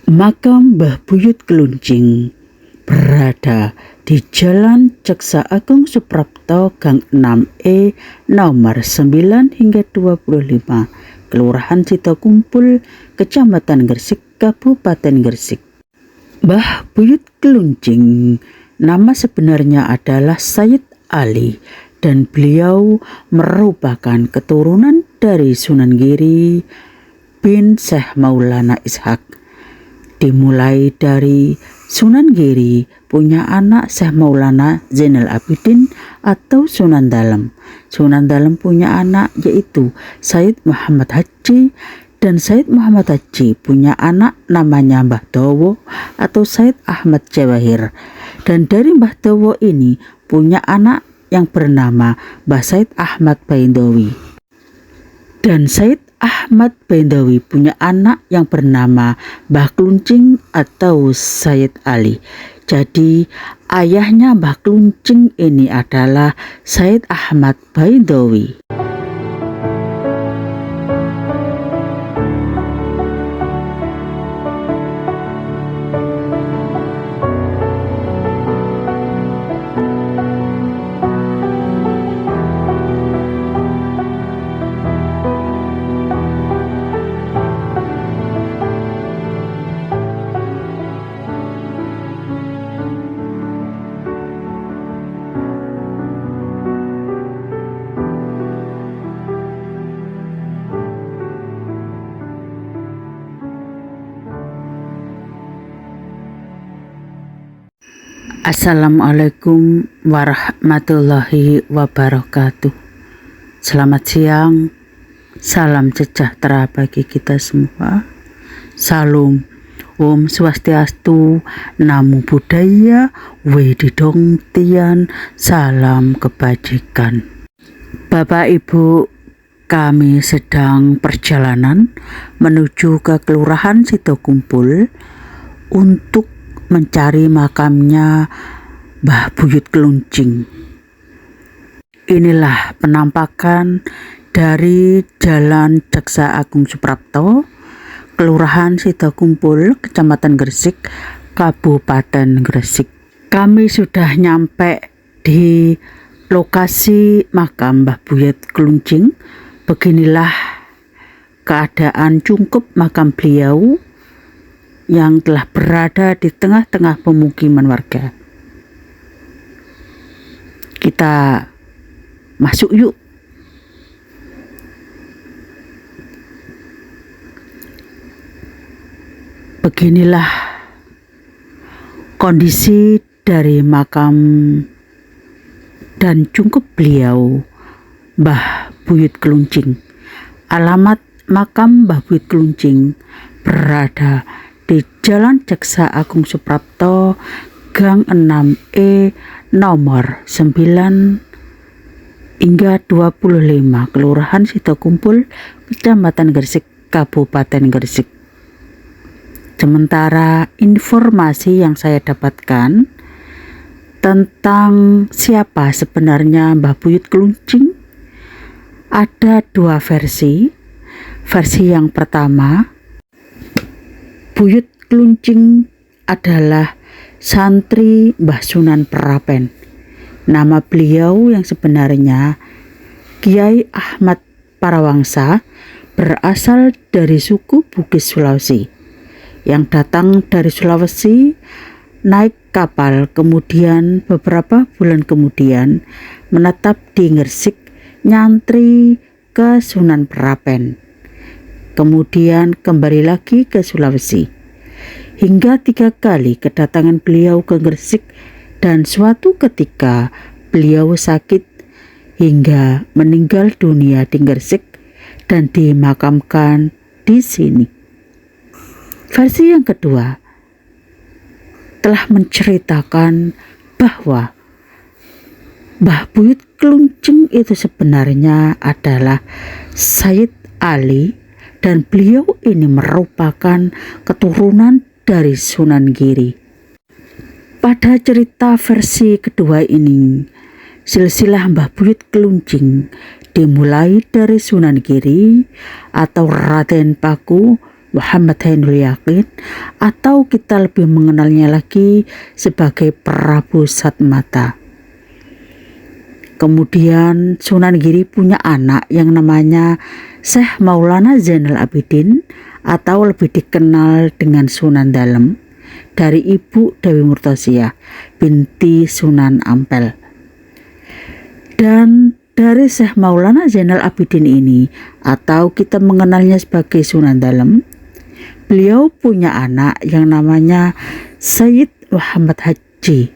Makam Mbah Buyut Kluncing berada di Jalan Ceksa Agung Suprapto Gang 6E nomor 9 hingga 25, Kelurahan Sitokumpul, Kecamatan Gresik, Kabupaten Gresik. Mbah Buyut Kluncing nama sebenarnya adalah Sayyid Ali dan beliau merupakan keturunan dari Sunan Giri bin Syekh Maulana Ishaq. Dimulai dari Sunan Giri punya anak Syekh Maulana Zainal Abidin atau Sunan Dalem. Sunan Dalem punya anak yaitu Sayyid Muhammad Haji, dan Sayyid Muhammad Haji punya anak namanya Mbah Dawa atau Sayyid Ahmad Jawahir. Dan dari Mbah Dawa ini punya anak yang bernama Mbah Sayyid Ahmad Baindawi. Dan Sayyid Ahmad Baindawi punya anak yang bernama Mbah Kluncing atau Sayyid Ali. Jadi ayahnya Mbah Kluncing ini adalah Sayyid Ahmad Baindawi. Assalamualaikum warahmatullahi wabarakatuh. Selamat siang, salam sejahtera bagi kita semua. Salam, Om Swastiastu, Namo Buddhaya, Wididong Tian, salam kebajikan. Bapak Ibu, kami sedang perjalanan menuju ke Kelurahan Sitokumpul untuk mencari makamnya Mbah Buyut Kluncing. Inilah penampakan dari Jalan Ceksa Agung Suprapto, Kelurahan Sitokumpul, Kecamatan Gresik, Kabupaten Gresik. Kami sudah nyampe di lokasi makam Mbah Buyut Kluncing. Beginilah keadaan cungkup makam beliau yang telah berada di tengah-tengah pemukiman warga. Kita masuk yuk. Beginilah kondisi dari makam dan cungkup beliau Mbah Buyut Kluncing. Alamat makam Mbah Buyut Kluncing berada di Jalan Ceksa Agung Suprapto, Gang 6E nomor 9 hingga 25, Kelurahan Sitokumpul, Kecamatan Gresik, Kabupaten Gresik. Sementara informasi yang saya dapatkan tentang siapa sebenarnya Mbah Buyut Kluncing, ada dua versi. Versi yang pertama, Buyut Kluncing adalah santri Mbah Sunan Perapen. Nama beliau yang sebenarnya Kiai Ahmad Parawangsa, berasal dari suku Bugis Sulawesi, yang datang dari Sulawesi naik kapal, kemudian beberapa bulan kemudian menetap di Gresik, nyantri ke Sunan Perapen, kemudian kembali lagi ke Sulawesi, hingga 3 kali kedatangan beliau ke Gresik, dan suatu ketika beliau sakit hingga meninggal dunia di Gresik dan dimakamkan di sini. Versi yang kedua telah menceritakan bahwa Mbah Buyut Kluncing itu sebenarnya adalah Sayyid Ali, dan beliau ini merupakan keturunan dari Sunan Giri. Pada cerita versi kedua ini, silsilah Mbah Buyut Kluncing dimulai dari Sunan Giri atau Raden Paku Muhammad Ainul Yakin, atau kita lebih mengenalnya lagi sebagai Prabu Satmata. Kemudian Sunan Giri punya anak yang namanya Syekh Maulana Zainal Abidin, atau lebih dikenal dengan Sunan Dalem, dari ibu Dewi Murtaziyah binti Sunan Ampel. Dan dari Syekh Maulana Zainal Abidin ini, atau kita mengenalnya sebagai Sunan Dalem, beliau punya anak yang namanya Sayyid Muhammad Haji.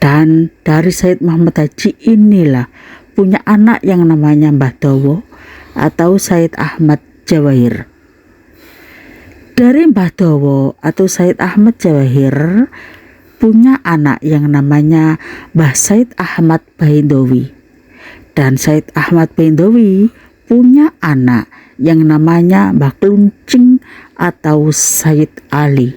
Dan dari Sayyid Muhammad Haji inilah punya anak yang namanya Mbah Dawa atau Sayyid Ahmad Jawahir. Dari Mbah Dawa atau Sayyid Ahmad Jawahir punya anak yang namanya Mbah Sayyid Ahmad Baindawi. Dan Sayyid Ahmad Baindawi punya anak yang namanya Mbah Kluncing atau Sayyid Ali.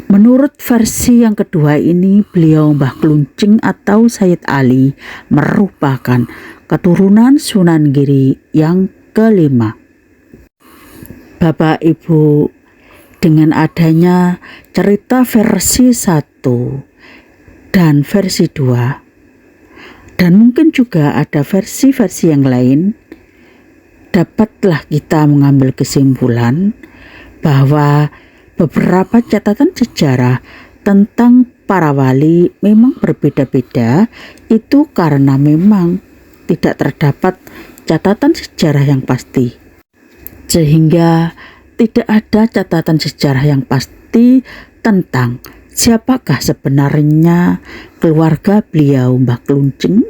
Menurut versi yang kedua ini, beliau Mbah Kluncing atau Sayyid Ali merupakan keturunan Sunan Giri yang kelima. Bapak Ibu, dengan adanya cerita versi 1 dan versi 2, dan mungkin juga ada versi-versi yang lain, dapatlah kita mengambil kesimpulan bahwa beberapa catatan sejarah tentang para wali memang berbeda-beda, itu karena memang tidak terdapat catatan sejarah yang pasti. Sehingga tidak ada catatan sejarah yang pasti tentang siapakah sebenarnya keluarga beliau Mbah Kluncing,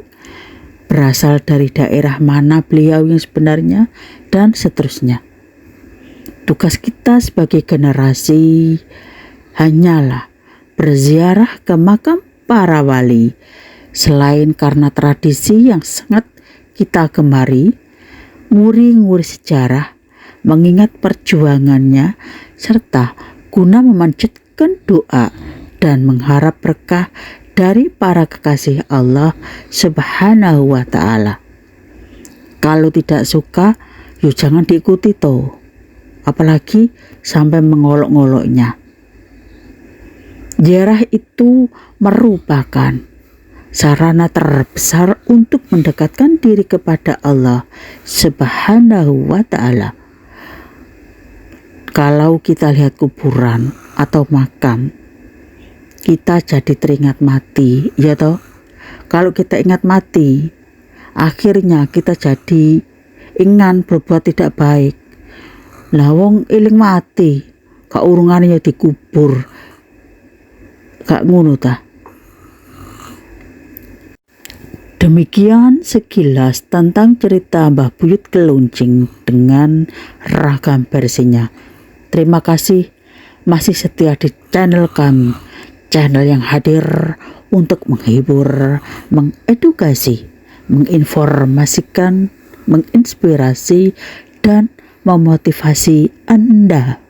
berasal dari daerah mana beliau yang sebenarnya, dan seterusnya. Tugas kita sebagai generasi hanyalah berziarah ke makam para wali, selain karena tradisi yang sangat kita gemari, nguri-nguri sejarah, mengingat perjuangannya, serta guna memanjatkan doa dan mengharap berkah dari para kekasih Allah Subhanahu wa Ta'ala. Kalau tidak suka, yuk jangan diikuti toh, apalagi sampai mengolok-ngoloknya. Ziarah itu merupakan sarana terbesar untuk mendekatkan diri kepada Allah Subhanahu wa Ta'ala. Kalau kita lihat kuburan atau makam, kita jadi teringat mati, ya toh? Kalau kita ingat mati, akhirnya kita jadi ingan berbuat tidak baik. Lah wong eling mati, kaurungannya dikubur, gak ngono ta? Demikian sekilas tentang cerita Mbah Buyut Keluncing dengan ragam versinya. Terima kasih masih setia di channel kami, channel yang hadir untuk menghibur, mengedukasi, menginformasikan, menginspirasi, dan memotivasi Anda.